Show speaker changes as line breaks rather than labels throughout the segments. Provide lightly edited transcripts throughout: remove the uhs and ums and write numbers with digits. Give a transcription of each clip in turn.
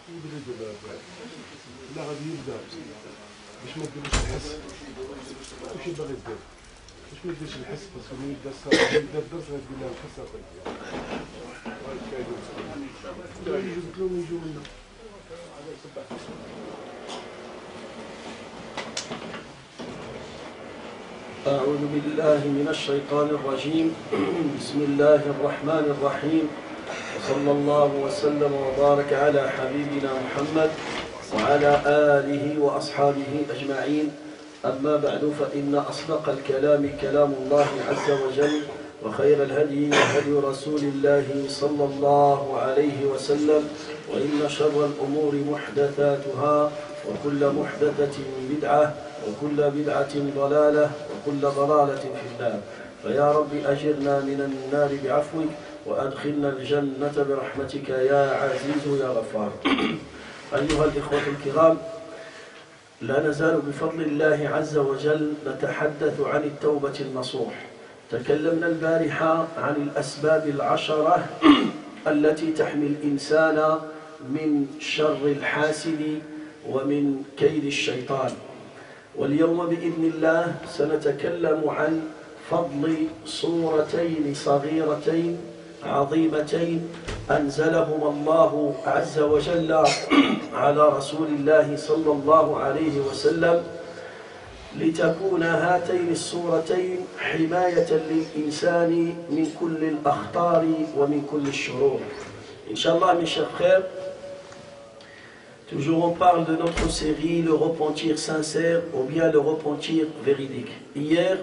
لا غادي يبدا باش ما ديروش الحس واش باغي دير باش ما ديرش الحس باسكو ملي يبدا الصاد يبدا الدرس غادي لها الحس صافي يجوا قلت لهم يجوا منا
أعوذ بالله من الشيطان الرجيم. بسم الله الرحمن الرحيم. وصلى الله وسلم وبارك على حبيبنا محمد وعلى آله وأصحابه أجمعين. أما بعد فإن أصدق الكلام كلام الله عز وجل، وخير الهدي هدي رسول الله صلى الله عليه وسلم، وإن شر الأمور محدثاتها، وكل محدثة بدعة، وكل بدعة ضلالة، وكل ضلالة في النار. فيا رب أجرنا من النار بعفوك، وأدخلنا الجنة برحمتك يا عزيز يا غفار. أيها الإخوة الكرام، لا نزال بفضل الله عز وجل نتحدث عن التوبة النصوح. تكلمنا البارحة عن الأسباب العشرة التي تحمي الإنسان من شر الحاسد ومن كيد الشيطان. واليوم بإذن الله سنتكلم عن فضل صورتين صغيرتين عظيمتين أنزلهما الله عز وجل على رسول الله صلى الله عليه وسلم، لتكون هاتين الصورتين حماية للإنسان من كل الأخطار ومن كل الشرور. Inch'Allah, mes chers frères, toujours on parle de notre série, le repentir sincère ou bien le repentir véridique. Hier,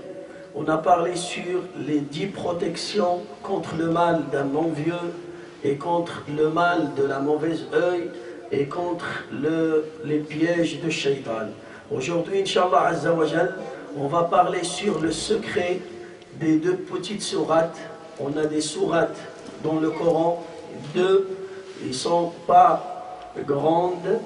on a parlé sur les 10 protections contre le mal d'un envieux et contre le mal de la mauvaise œil et contre les pièges de Shaitan. Aujourd'hui, Inch'Allah Azza wa Jal, on va parler sur le secret des 2 petites sourates. On a des sourates dans le Coran, 2, ils ne sont pas grandes.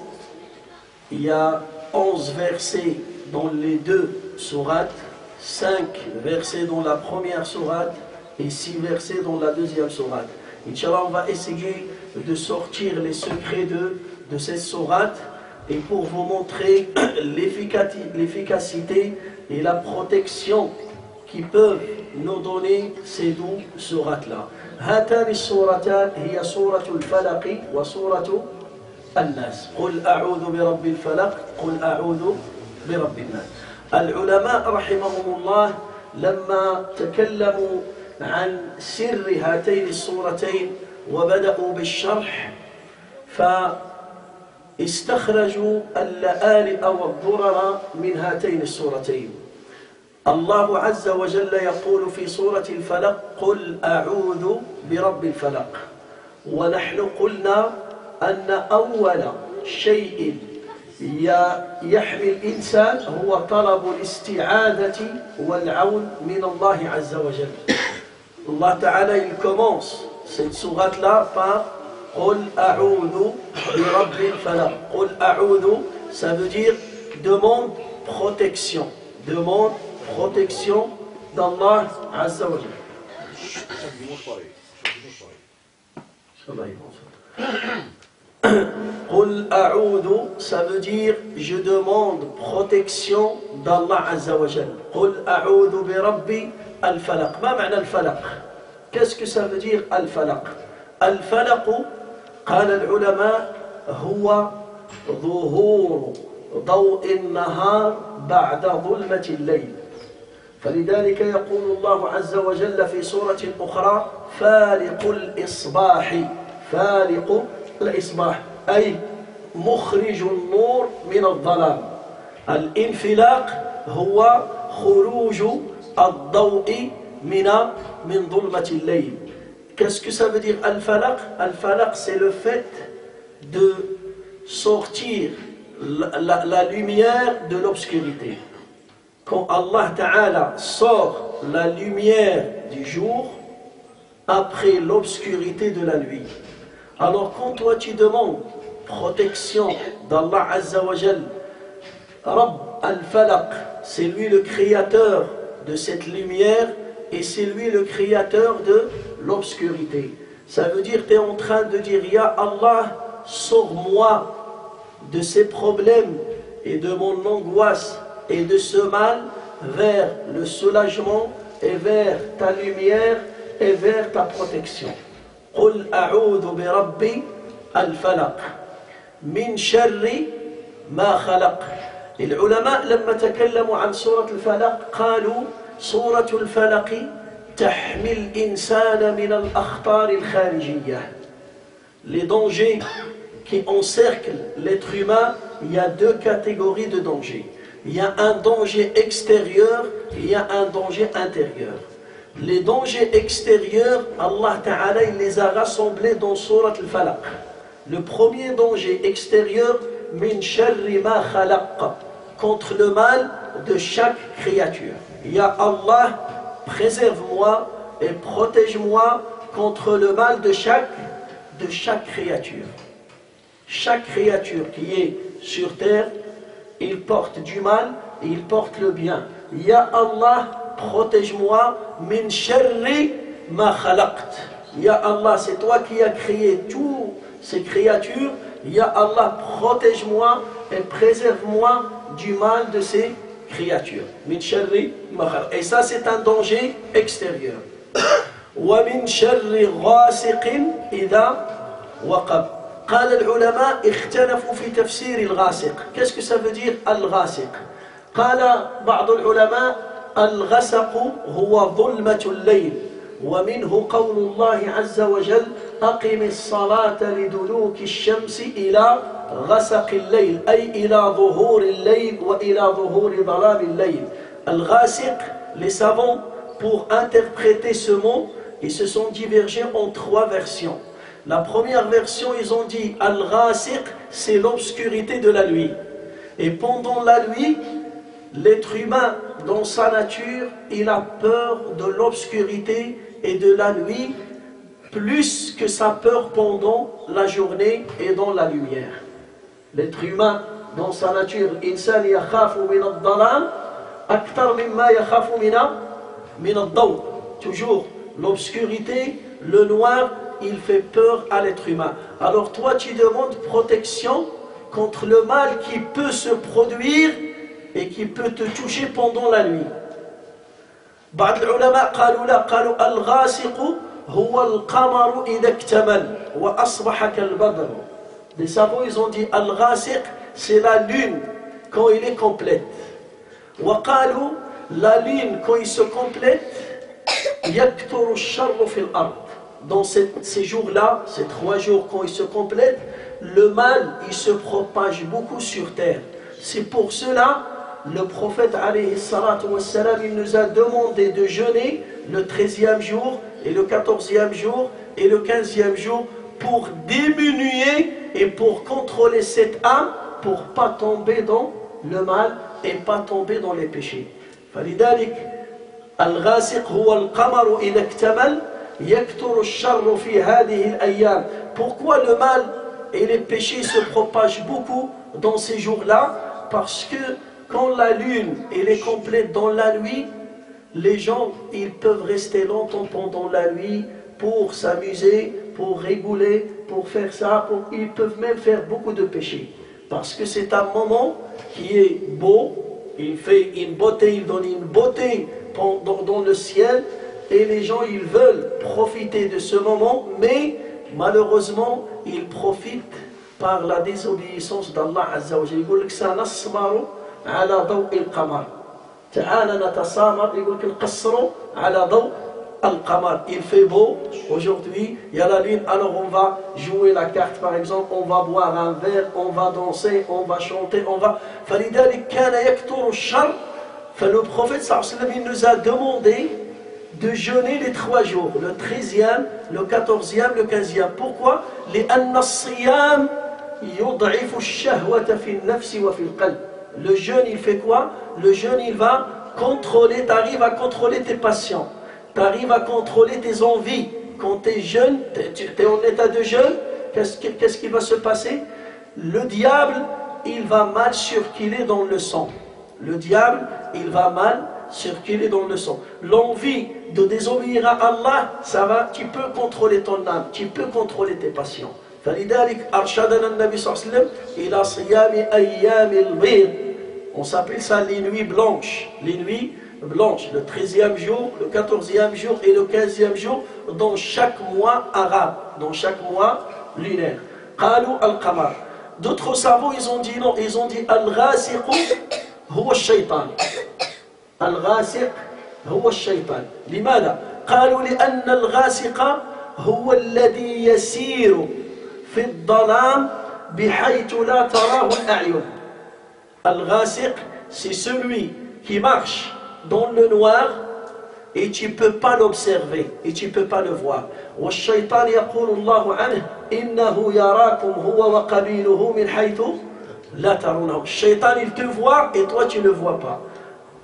Il y a 11 versets dans les 2 sourates, 5 versets dans la première sourate et 6 versets dans la deuxième sourate. Inch'Allah, on va essayer de sortir les secrets de ces sourates et pour vous montrer l'efficacité et la protection qui peuvent nous donner ces 2 sourates-là. هاتان السورتان هي سورة الفلق وسورة الناس. قل أعوذ برب الفلق، قل أعوذ برب الناس. العلماء رحمهم الله لما تكلموا عن سر هاتين السورتين وبدأوا بالشرح فاستخرجوا اللآلئ والضرر من هاتين السورتين. الله عز وجل يقول في سورة الفلق قل أعوذ برب الفلق، ونحن قلنا أن أول شيء يحمي الإنسان هو طلب الاستعاذة والعون من الله عز وجل. Allah Ta'ala, il commence cette sourate-là par قل أعوذ برب الفلق. قل أعوذ, ça veut dire demande protection. Demande protection d'Allah Azza wa Jal. قل أعوذ, ça veut dire je demande protection d'Allah Azza wa Jal. قل أعوذ برب الفلق. ما معنى الفلق؟ Qu'est-ce que ça veut dire الفلق؟ الفلق قال العلماء هو ظهور ضوء النهار بعد ظلمة الليل. فلذلك يقول الله عز وجل في سورة أخرى فالق الإصباح. فالق الإصباح أي مخرج النور من الظلام. الانفلاق هو خروج الضوء من ظلمة الليل. Qu'est-ce que ça veut dire al-falaq? Al-falaq, c'est le fait de sortir la lumière de l'obscurité. Quand Allah Ta'ala sort la lumière du jour après l'obscurité de la nuit. Alors quand toi tu demandes protection d'Allah Azza wa Jal, Rabb al-Falaq, c'est lui le créateur de cette lumière et c'est lui le créateur de l'obscurité. Ça veut dire que tu es en train de dire Ya Allah, sors-moi de ces problèmes et de mon angoisse et de ce mal vers le soulagement et vers ta lumière et vers ta protection. قل أعوذ برب الفلق من شر ما خلق. العلماء لما تكلموا عن سورة الفلق قالوا سورة الفلق تحمي الإنسان من الأخطار الخارجية. Les dangers qui encerclent l'être humain, il y a deux catégories de dangers. Il y a un danger extérieur et il y a un danger intérieur. Les dangers extérieurs, Allah Ta'ala il les a rassemblés dans Surat al-Falaq. Le premier danger extérieur, min sharri ma khalaq, contre le mal de chaque créature. Ya Allah, préserve-moi et protège-moi contre le mal de chaque créature. Chaque créature qui est sur terre, il porte du mal et il porte le bien. Ya Allah, protège-moi min sharri ma khalaqt. Ya Allah, c'est toi qui as créé toutes ces créatures. Ya Allah, protège-moi et préserve-moi du mal de ces créatures. Min sharri ma khalaqt. Et ça, c'est un danger extérieur. Wa min sharri ghasiqin idha waqab. قال العلماء اختلفوا في تفسير الغاسق. Qu'est-ce que ça veut dire الغاسق؟ قال بعض العلماء الغسق هو ظلمة الليل ومنه قول الله عز وجل أقم الصلاة لدلوك الشمس إلى غسق الليل أي إلى ظهور الليل وإلى ظهور ظلام الليل. الغاسق, les savants pour interpréter ce mot ils se sont divergés en trois versions. La première version, ils ont dit Al-Ghasiq, c'est l'obscurité de la nuit. Et pendant la nuit, l'être humain, dans sa nature, il a peur de l'obscurité et de la nuit, plus que sa peur pendant la journée et dans la lumière. L'être humain, dans sa nature, insan yakhafu min ad-dalam akthar mimma yakhafu min ad-daw. Toujours l'obscurité, le noir, il fait peur à l'être humain. Alors toi tu demandes protection contre le mal qui peut se produire et qui peut te toucher pendant la nuit. بعض العلماء قالوا لا قالوا الغاسق هو القمر إذا اكتمل وأصبح كالبدر. Les savants ils ont dit al-ghasiq c'est la lune quand il est complète. وقالوا la lune quand il se complète يكثر الشر في الأرض. Dans ces jours-là, ces 3 jours quand ils se complètent, le mal il se propage beaucoup sur terre. C'est pour cela le prophète alayhi salatu wassalam, il nous a demandé de jeûner le 13e jour et le 14e jour et le 15e jour pour diminuer et pour contrôler cette âme pour ne pas tomber dans le mal et pas tomber dans les péchés. فلذلك الغاسق هو القمر إذا اكتمل يكثر الشر في هذه الأيام. Pourquoi le mal et les péchés se propagent beaucoup dans ces jours-là? Parce que quand la lune elle est complète dans la nuit, les gens ils peuvent rester longtemps pendant la nuit pour s'amuser, pour rigoler, pour faire ça, ils peuvent même faire beaucoup de péchés. Parce que c'est un moment qui est beau, il fait une beauté, il donne une beauté dans le ciel, et les gens ils veulent profiter de ce moment, mais malheureusement ils profitent par la désobéissance d'Allah Azza wa Jalla. يقول لك سنصبر على ضوء القمر. تعال نتسامر يقول لك نقصروا على ضوء القمر. Il fait beau aujourd'hui, il y a la lune, alors on va jouer la carte par exemple, on va boire un verre, on va danser, on va chanter, on va. فلذلك كان يكثر الشر. Le prophète sallallahu alayhi wa sallam, il nous a demandé de jeûner les 3 jours, le 13e, le 14e, le 15e. Pourquoi? لأن الصيام يضعف الشهوة في النفس وفي القلب. Le jeûne, il fait quoi? Le jeûne, il va contrôler, tu arrives à contrôler tes passions, tu arrives à contrôler tes envies. Quand tu es jeune, tu es en état de jeûne, qu'est-ce qui va se passer? Le diable, il va mal circuler dans le sang. Le diable, il va mal circuler dans le sang. L'envie de désobéir à Allah, ça va, tu peux contrôler ton âme, tu peux contrôler tes passions. فلذلك أرشدنا النبي صلى الله عليه وسلم إلى صيام أيام البيض. On s'appelle ça les nuits blanches. Les nuits blanches, le 13e jour, le 14e jour et le 15e jour dans chaque mois arabe, dans chaque mois lunaire. قالوا القمر. D'autres savants, ils ont dit non, ils ont dit al-ghasiq huwa ash-shaytan. Al-ghasiq huwa ash-shaytan. لماذا؟ قالوا لأن الغاسق هو الذي يسير في الظلام بحيث لا تراه الأعين. Al-ghasiq, c'est celui qui marche dans le noir et tu ne peux pas l'observer et tu ne peux pas le voir. والشيطان يقول الله عنه إنه يراكم هو وقبيله من حيث لا ترونه. الشيطان il te voit et toi tu ne le vois pas.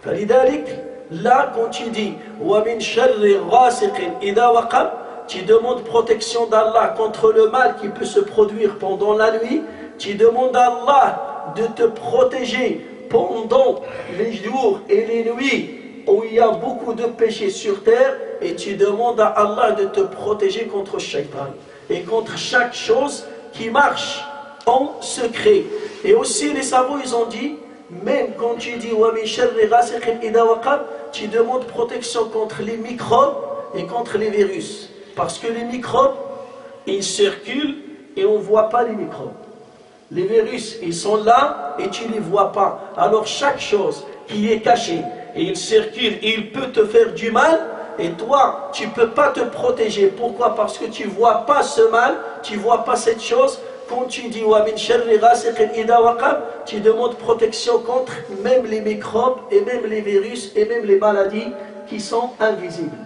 فلذلك là quand tu dis ومن شر غاسق إذا وقب, tu demandes protection d'Allah contre le mal qui peut se produire pendant la nuit. Tu demandes à Allah de te protéger pendant les jours et les nuits où il y a beaucoup de péchés sur terre, et tu demandes à Allah de te protéger contre le shaitan et contre chaque chose qui marche en secret. Et aussi les savants ils ont dit, même quand tu dis wa min sharri ghasiqin idha waqab, tu demandes protection contre les microbes et contre les virus, parce que les microbes ils circulent et on ne voit pas les microbes. Les virus, ils sont là et tu ne les vois pas. Alors chaque chose qui est cachée et il circule, il peut te faire du mal et toi, tu ne peux pas te protéger. Pourquoi? Parce que tu ne vois pas ce mal, tu ne vois pas cette chose. Quand tu dis wa min sharri ghasiqin idha waqab, tu demandes protection contre même les microbes et même les virus et même les maladies qui sont invisibles.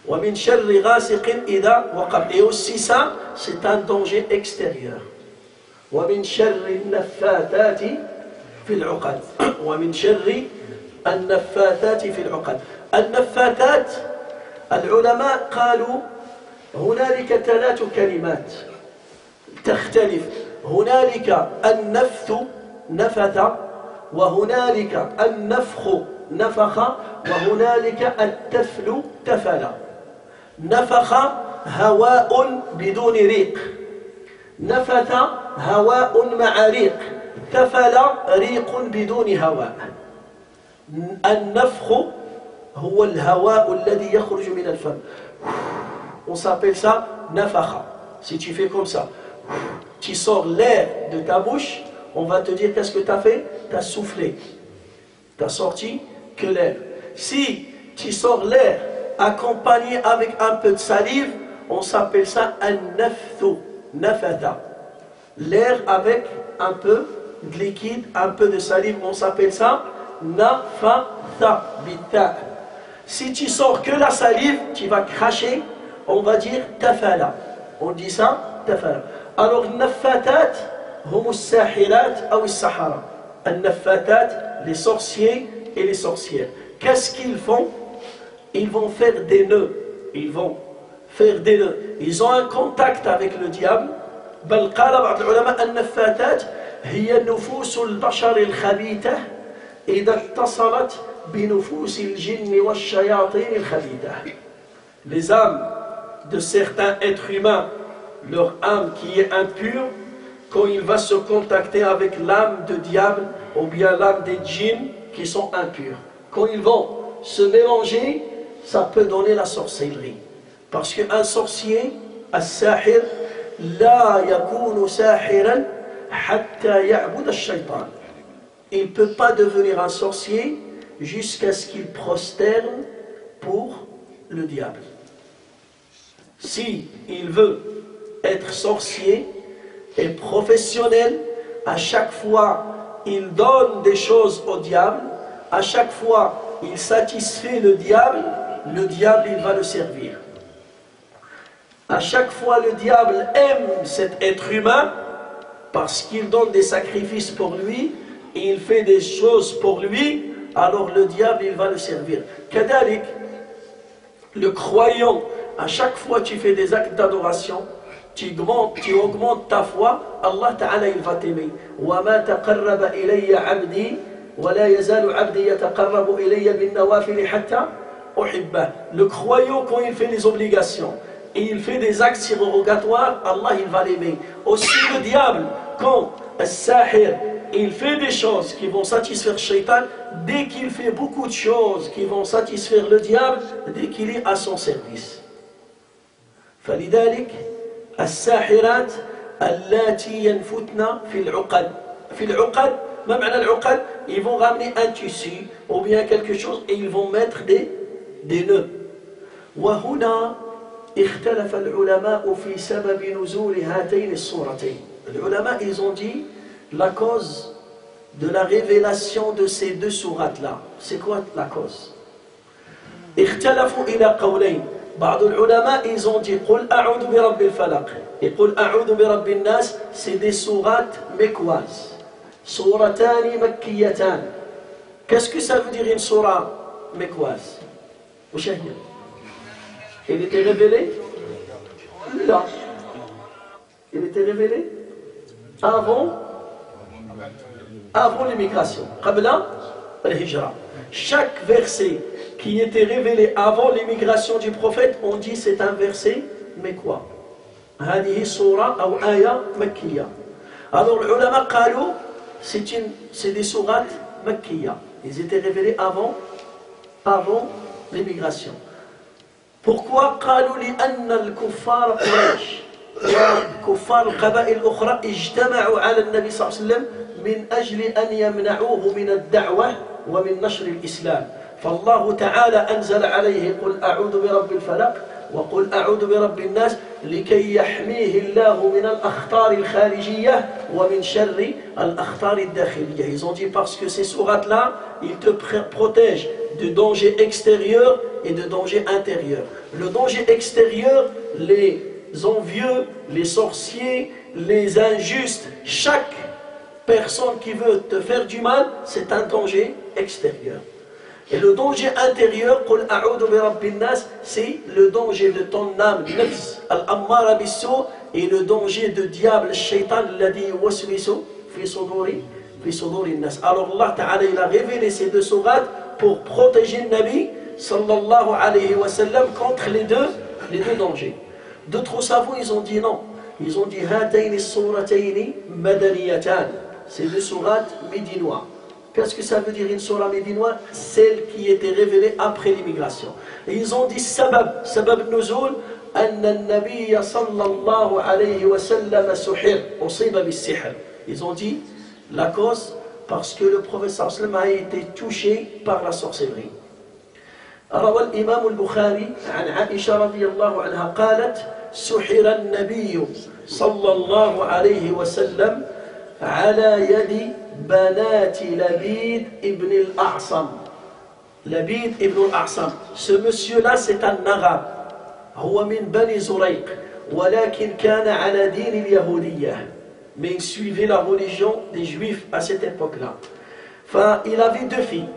Wa min sharri ghasiqin idha waqab. Et aussi ça, c'est un danger extérieur. ومن شر النفاثات في العقد. ومن شر النفاثات في العقد. النفاثات العلماء قالوا هنالك 3 كلمات تختلف. هنالك النفث نفث، وهنالك النفخ نفخ، وهنالك التفل تفل. نفخ هواء بدون ريق، نفث هواء مع ريق، تفل ريق بدون هواء. النفخ هو الهواء الذي يخرج من الفم. On s'appelle ça nafakha. Si tu fais comme ça, tu sors l'air de ta bouche, on va te dire qu'est-ce que tu as fait? Tu as soufflé. Tu as sorti que l'air. Si tu sors l'air accompagné avec un peu de salive, on s'appelle ça an-nafthu, nafatha. L'air avec un peu de liquide, un peu de salive, on s'appelle ça nafatha, bita. Si tu sors que la salive, tu vas cracher, on va dire tafala. On dit ça, tafala. Alors, nafatat, humus sahirat ou sahara. Nafatat, les sorciers et les sorcières. Qu'est-ce qu'ils font? Ils vont faire des nœuds. Ils vont faire des nœuds. Ils ont un contact avec le diable. بل قال بعض العلماء النفاثات هي نفوس البشر الخبيثة إذا اتصلت بنفوس الجن والشياطين الخبيثة. Les âmes de certains êtres humains, leur âme qui est impure, quand il va se contacter avec l'âme de diable ou bien l'âme des djinns qui sont impurs, quand ils vont se mélanger, ça peut donner la sorcellerie. Parce qu'un sorcier, as-sahir, la yakunu sahiran hatta ya'bud ash-shaytan. Il ne peut pas devenir un sorcier jusqu'à ce qu'il prosterne pour le diable. Si il veut être sorcier et professionnel, à chaque fois il donne des choses au diable, à chaque fois il satisfait le diable il va le servir. À chaque fois le diable aime cet être humain parce qu'il donne des sacrifices pour lui et il fait des choses pour lui, alors le diable il va le servir. Kadalik, le croyant, à chaque fois que tu fais des actes d'adoration, tu augmentes ta foi, Allah Ta'ala il va t'aimer. وَمَا تَقَرَّبَ إِلَيَّ عَبْدِي وَلَا يَزَالُ عَبْدِي يَتَقَرَّبُ إِلَيَّ بِالنَّوَافِلِ حَتَّى أُحِبَّهُ. Le croyant, quand il fait les obligations et il fait des actes surrogatoires, Allah il va l'aimer. Aussi le diable, quand As-Sahir, il fait des choses qui vont satisfaire Shaitan, dès qu'il fait beaucoup de choses qui vont satisfaire le diable, dès qu'il est à son service. فلذلك الساحرات اللاتي ينفتن في العقد. في العقد, ما معنى العقد? Ils vont ramener un tissu ou bien quelque chose et ils vont mettre des nœuds. وهنا اختلف العلماء في سبب نزول هاتين السورتين. Les ulama, ils ont dit la cause de la révélation de ces deux sourates-là. C'est quoi la cause? اختلفوا إلى قولين. بعض العلماء, ils ont dit قل أعوذ برب الفلق et قل أعوذ برب الناس, c'est des sourates mécoises. سورتان مكيتان. Qu'est-ce que ça veut dire une sourate mécoise? Elle était révélée? Là. Elle était révélée avant l'immigration. Qabla al-Hijra. Chaque verset qui était révélé avant l'immigration du prophète, on dit c'est un verset mécois. هذه سورة أو آية مكية. Alors les ulama قالوا c'est des sourates makkiya. Ils étaient révélés avant l'immigration. Pourquoi? قالوا لأن الكفار قريش وكفار القبائل الأخرى اجتمعوا على النبي صلى الله عليه وسلم من أجل أن يمنعوه من الدعوة ومن نشر الإسلام. فالله تعالى أنزل عليه قل أعوذ برب الفلق وقل أعوذ برب الناس لكي يحميه الله من الأخطار الخارجية ومن شر الأخطار الداخلية. Ils ont dit parce que ces sourates-là, ils te protègent de dangers extérieurs et de dangers intérieurs. Le danger extérieur, les envieux, les sorciers, les injustes, chaque personne qui veut te faire du mal, c'est un danger extérieur. Et le danger intérieur, قل أعوذ برب الناس, c'est le danger de ton âme, nafs, al-ammara bis-su, et le danger de diable, le shaitan, الذي يوسوس في صدور الناس. Alors Allah Ta'ala, il a révélé ces deux sourates pour protéger le Nabi sallallahu alayhi wa sallam contre les deux dangers. D'autres savants, ils ont dit non. Ils ont dit هاتين السورتين مدنيتان. C'est deux sourates médinois. Qu'est-ce que ça veut dire une sourate médinoise? Celle qui était révélée après l'immigration. Et ils ont dit sabab nuzul, أن النبي صلى الله عليه وسلم سحر أصيب بالسحر. Ils ont dit la cause parce que le prophète sallallahu alayhi wa sallam a été touché par la sorcellerie. روى الإمام البخاري عن عائشة رضي الله عنها قالت سحر النبي صلى الله عليه وسلم على يد بنات لبيد ابن الأعصم. لبيد ابن الأعصم. Ce monsieur-là, c'est un arabe. هو من بني زريق ولكن كان على دين اليهودية. Mais il suivait la religion des Juifs à cette époque-là. Il avait deux filles.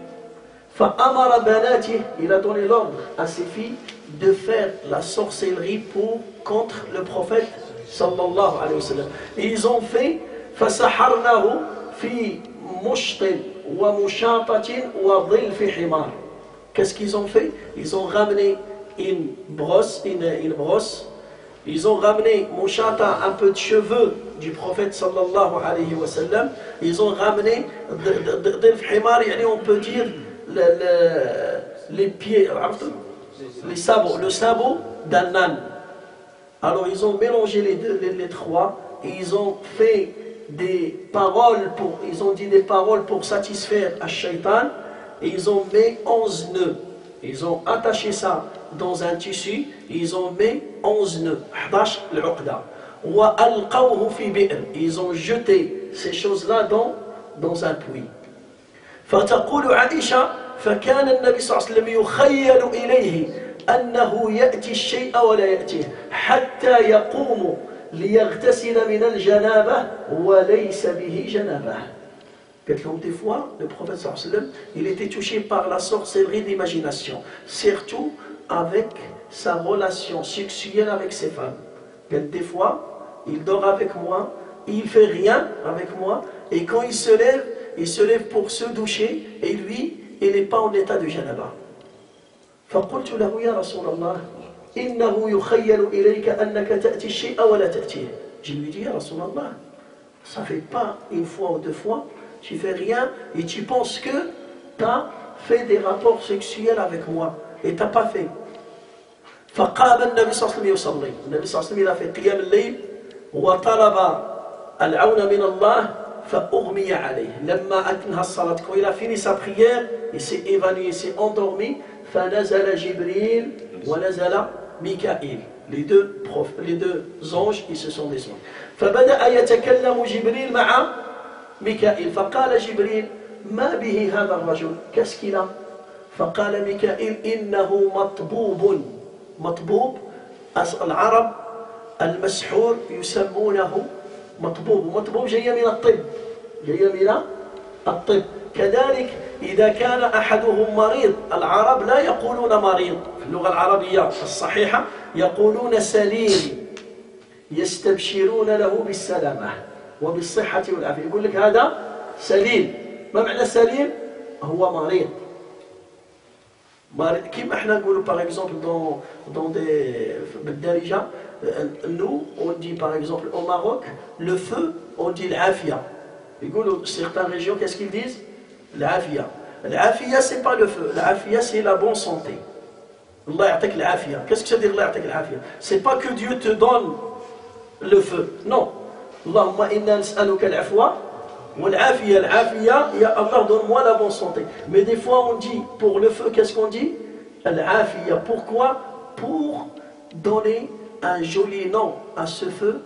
فأمر بناته, il a donné l'ordre à ses filles de faire la sorcellerie contre le prophète sallallahu alayhi wa sallam. Et ils ont fait فسحرناه في مشط ومشاطة وظلف حمار. Qu'est-ce qu'ils ont fait? Ils ont ramené une brosse, ils ont ramené mushata, un peu de cheveux du prophète sallallahu alayhi wa sallam. Ils ont ramené ظلف حمار, on peut dire les pieds, les sabots, le sabot d'un âne. Alors ils ont mélangé les trois et ils ont fait des paroles ils ont dit des paroles pour satisfaire à Shaitan et ils ont mis 11 nœuds. Ils ont attaché ça dans un tissu et ils ont mis 11 nœuds. 11 al-uqda. Wa alqawhu fi bi'r. Ils ont jeté ces choses-là dans un puits. فتقول عائشة فكان النبي صلى الله عليه وسلم يخيل إليه أنه يأتي الشيء ولا يأتيه حتى يقوم ليغتسل من الجنابة وليس به جنابة. Des fois, le prophète sallallahu alayhi wa sallam, il était touché par la sorcellerie d'imagination, surtout avec sa relation sexuelle avec ses femmes. Des fois, il dort avec moi, il ne fait rien avec moi, et quand il se lève pour se doucher, et lui, il n'est pas en état de janaba. فقلت له يا رسول الله إنه يخيل إليك أنك تأتي الشيء ولا تأتيه. Je lui dis, ya Rasulallah, ça fait pas une fois ou deux fois, tu fais rien et tu penses que tu as fait des rapports sexuels avec moi et tu n'as pas fait. فقام النبي صلى الله عليه وسلم يصلي. النبي صلى الله عليه وسلم في قيام الليل وطلب العون من الله فأغمي عليه. لما أتنهى الصلاة quand il a fini sa prière, il s'est évanoui, il s'est endormi. فنزل جبريل ونزل ميكائيل. Les deux anges, ils se sont descendus. فبدأ يتكلم جبريل مع ميكائيل فقال جبريل ما به هذا الرجل qu'est-ce qu'il a فقال ميكائيل إنه مطبوب. مطبوب العرب المسحور يسمونه مطبوب. مطبوب جاي من الطب، جاي من الطب. كذلك إذا كان أحدهم مريض العرب لا يقولون مريض، في اللغة العربية الصحيحة يقولون سليم، يستبشرون له بالسلامة وبالصحة والعافية. يقول لك هذا سليم. ما معنى سليم؟ هو مريض. كيما احنا نقولوا par exemple dans des بالدارجة nous on dit par exemple au Maroc le feu on dit العافية. يقولوا certaines régions qu'est-ce qu'ils disent؟ العافية. العافية c'est pas le feu, العافية c'est la bonne santé. Allah يعطيك العافية. Qu'est-ce que ça veut dire Allah يعطيك العافية? C'est pas que Dieu te donne le feu. Non. اللهم إنا نسألك العفو والعافية. العافية يا الله donne-moi la bonne santé. Mais des fois on dit pour le feu qu'est-ce qu'on dit? العافية. Pourquoi? Pour donner un joli nom à ce feu.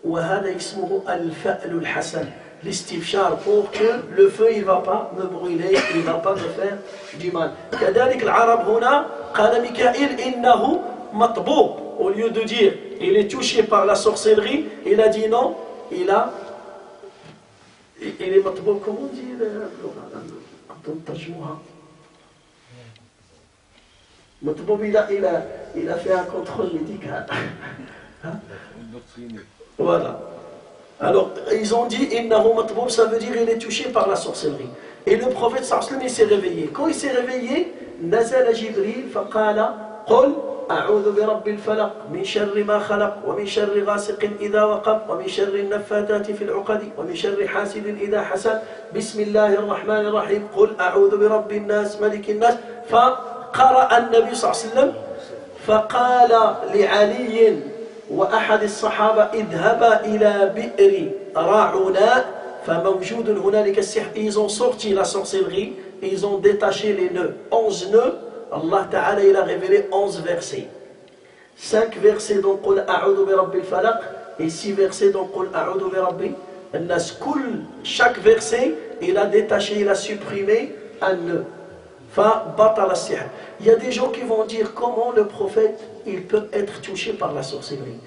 وهذا اسمه الفأل الحسن. L'istifchar pour que le feu il va pas me brûler, il va pas me faire du mal. كذلك العرب هنا قال ميكائيل إنه مطبوب. Au lieu de dire il est touché par la sorcellerie, il a dit non, il est مطبوب. Comment on dit ترجموها؟ مطبوب il a fait un contrôle médical. Voilà. Alors, ils ont dit, Innahu matboub, ça veut dire il est touché par la sorcellerie. Et le prophète sallam, il s'est réveillé. Quand il s'est réveillé, Nazala Jibril, faqala, Qul, a'udhu bi rabbil falaq, min sharri ma khalaq, wa min sharri ghasiqin idha waqab, wa min sharri naffatati fil uqadi, wa min sharri hasidin idha hasad, bismillahir rahmanir rahim, Qul, a'udhu bi rabbin nas, malikin nas, فقرأ النبي صلى الله عليه وسلم فقال لعلي وأحد الصحابة اذهبا إلى بئر راعوناء فموجود هنالك السحر. Ils ont sorti la sorcellerie, ils ont détaché les nœuds. 11 nœuds, Allah Ta'ala il a révélé 11 versets. 5 versets dans قل أعوذ برب الفلق et 6 versets dans قل أعوذ برب الناس. Chaque verset, il a détaché, il a supprimé un nœud. Il y a des gens qui vont dire comment le prophète il peut être touché par la sorcellerie.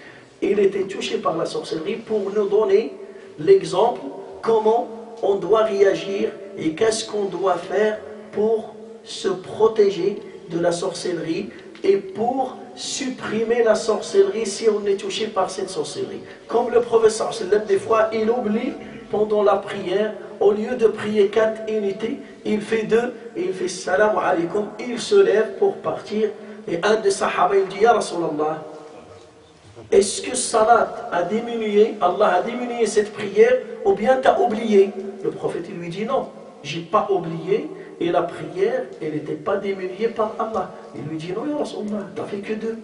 Il était touché par la sorcellerie pour nous donner l'exemple comment on doit réagir et qu'est-ce qu'on doit faire pour se protéger de la sorcellerie et pour supprimer la sorcellerie si on est touché par cette sorcellerie. Comme le prophète sallam, des fois il oublie pendant la prière, au lieu de prier 4 unités, il fait 2 et il fait salam alaykoum, il se lève pour partir. Et un des sahaba il dit ya Rasulallah, est-ce que salat a diminué, Allah a diminué cette prière ou bien tu as oublié? Le prophète il lui dit non, j'ai pas oublié et la prière elle n'était pas diminuée par Allah. Il lui dit non ya Rasulallah, tu n'as fait que 2.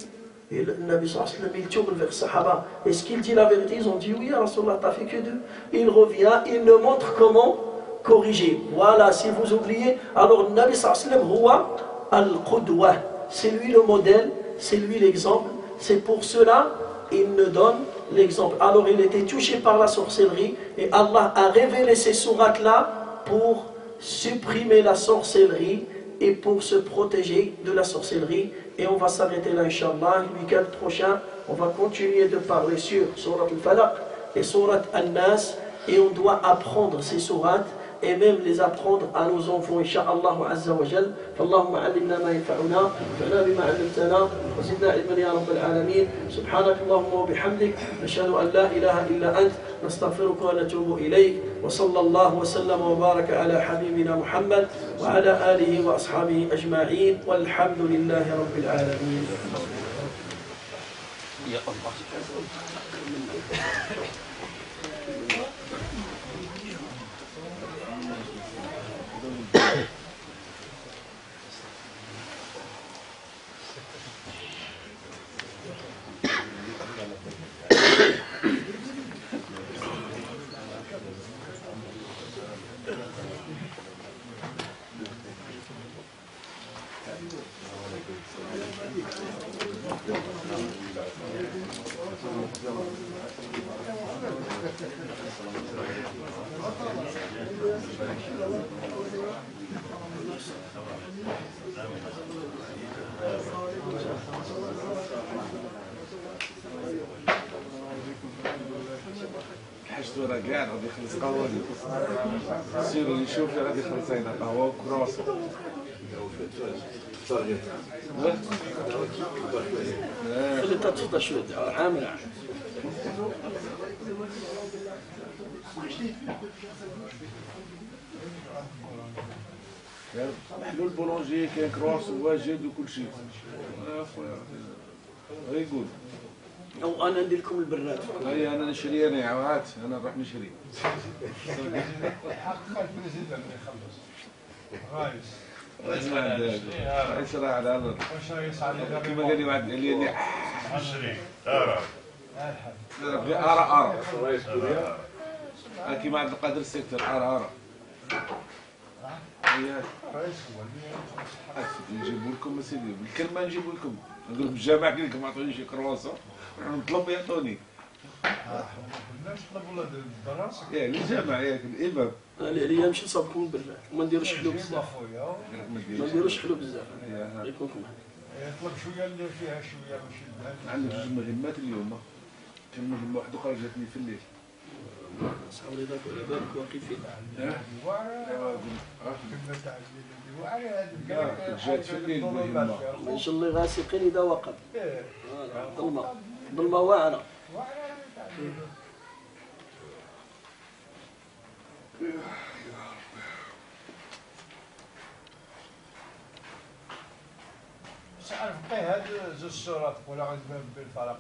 Et le Nabi sallallahu alayhi wa sallam il tourne vers Sahaba. Est-ce qu'il dit la vérité? Ils ont dit oui ya Rasulallah, tu n'as fait que 2. Il revient, il nous montre comment corriger. Voilà, si vous oubliez, alors le Nabi sallallahu alayhi wa sallam huwa al-qudwa. C'est lui le modèle, c'est lui l'exemple. C'est pour cela il nous donne l'exemple. Alors il était touché par la sorcellerie et Allah a révélé ces sourates-là pour supprimer la sorcellerie et pour se protéger de la sorcellerie. Et on va s'arrêter là, Inch'Allah. Le week-end prochain, on va continuer de parler sur Surat al-Falaq et Surat al-Nas. Et on doit apprendre ces sourates et même les apprendre à nos enfants, Inch'Allah Azza wa Jal. فاللهم علمنا ما ينفعنا وانفعنا بما علمتنا وزدنا علما يا رب العالمين. سبحانك اللهم وبحمدك نشهد ان لا اله الا انت نستغفرك ونتوب اليك. وصلى الله وسلم وبارك على حبيبنا محمد وعلى اله واصحابه اجمعين والحمد لله رب العالمين. يا الله.
حاجته راه قاعد غادي يخلص قهوه سيروا اللي يشوف غادي يخلص هنا قهوه وكرواسون.
خلي انت تفضل شويه عامل
محلول بولونجي كاين كرواسون واجد وكل شيء. غير يقول
او انا ندير لكم البراد.
هيا انا نشري انا عوات انا نروح نشري. رئيس راه على الارض كما قال لي واحد قال لي
نشري ارى
كيما عبد القادر السيكتور ارى نجيبوا لكم اسيدي بالكلمه نجيبوا لكم نقول بالجامع قال لكم عطوني شي كرواسون نطلب يعطوني.
الناس طلبوا الدراسه
ياك الجامع ياك الامام
انا عليا نمشي نصاوبكم البراد وما نديروش حلو بزاف. ما نديروش حلو بزاف. يكونكم
يطلب شويه اللي فيها شويه ماشي البال.
عندك جوج مهمات اليوم. كان مهمه واحده اخرى جاتني في الليل.
صاوري ذاك على بالك واقفين.
جات في الليل مهمه.
ان شاء الله غاسقين اذا وقب. ظلمه ظلمه واعره.
عارف بقي هاد زوج الصورات ولا غادي بالفرق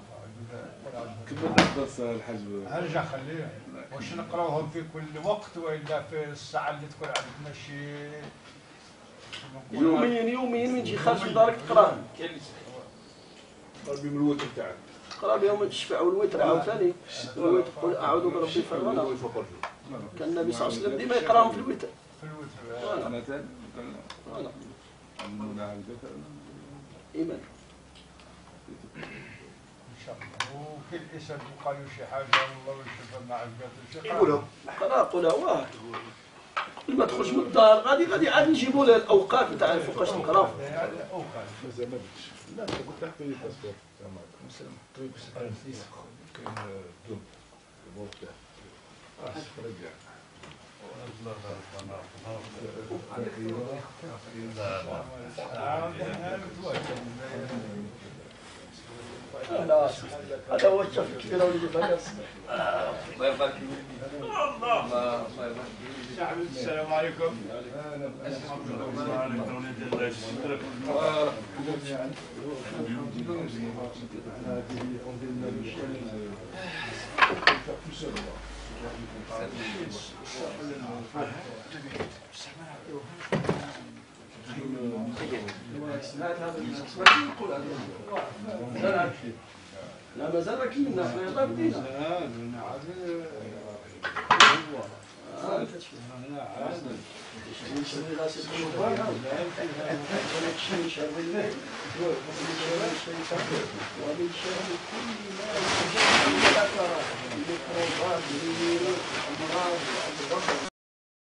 كملنا الدرس الحاج.
ارجع خليه واش نقراوهم في كل وقت والا في الساعه اللي تكون عندنا شي
يوميا من تجي خارج من دارك تقراهم.
قربي من الوتر تاعك.
قرا بهم الشفع والوتر عاوتاني. الوتر قل اعوذ برب الفلق. كان النبي صلى الله عليه وسلم ديما يقراهم في الوتر.
في الوتر
انا ثاني
ايمان
ان شاء الله وكل اسد وقالوا شي حاجه والله يشوفها ما عجبته شي
يقولوا
قولها واه قبل ما تخرج من الدار غادي عاد نجيبوا لها الاوقات نتاع فوقاش نقراو.
مازال ما بدش. لا انت قلت تحت لي الباسبور تاعك. مسلم طيب كاين دوب الموقع. رجع.
هذا هو الشيخ الكبير ولدي فارس.
الله يبارك فيك. الله يبارك فيك.
السلام عليكم.
لا مازال راكي الناس ما يضرب دينا.